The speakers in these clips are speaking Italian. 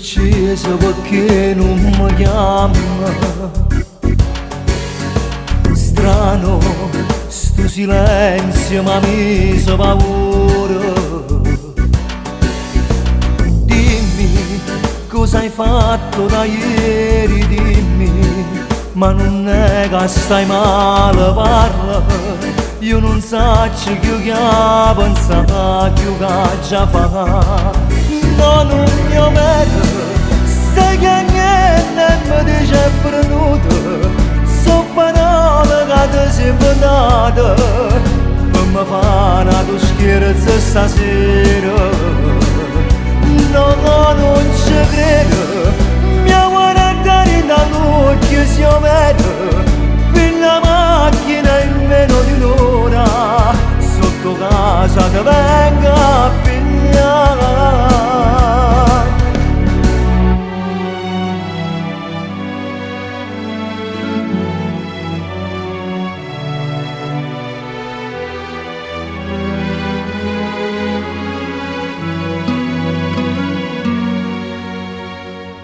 accesa perché non mi chiama. Strano, sto silenzio mi ha messo paura. Dimmi cosa hai fatto da ieri, dimmi, ma non è che stai male, parla. Io non so che pensa che già fa. No, non mi merito, sai che niente mi dice venuto. Sono parole che ti sei inventata per mi fare una scherzo stasera. No, no, non ci credo, mi ha guardato dall'occhio si vede. Per la macchina in meno di un'ora, sotto casa ti vengo a pigliare.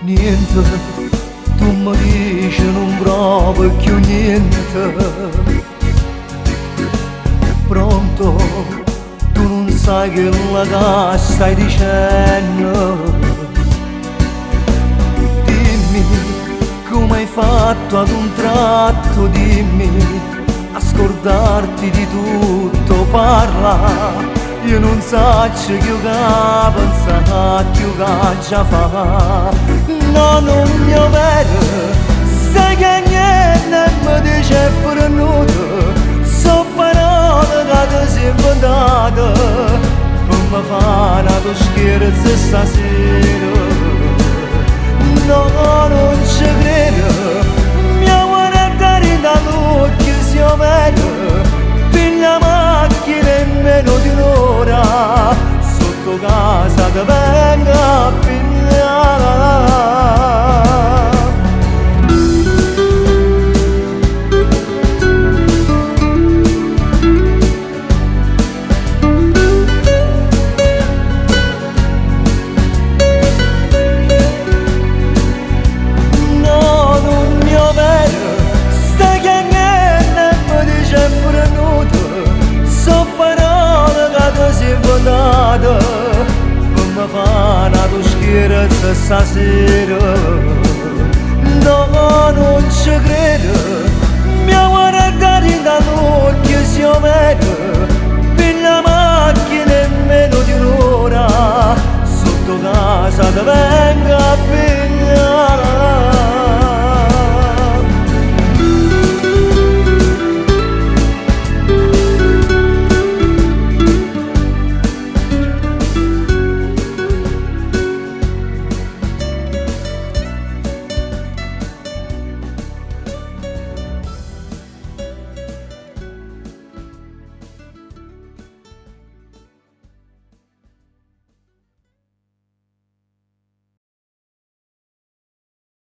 Niente, tu mi dici non provo più niente. Pronto, tu non sai che la che stai dicendo. Dimmi come hai fatto ad un tratto, dimmi, a scordarti di tutto, parla. Io non so che pensa che già fa. No, non mi vedo, sai che niente mi dice venuto. So parole che ti sei inventata per mi fare una scherzo stasera. No, non ci credo, mi ha guardato dall'occhio si vede. Per la macchina in meno di un'ora, sotto casa ti vengo a pigliare. No, non mi vedo, sai che niente mi dice venuto. So parole che ti sei inventata per mi fare una scherzo stasera. No, non ci credo, mi ha guardato dall'occhio si vede. Per la macchina in meno di un'ora, sotto casa ti vengo a pigliare.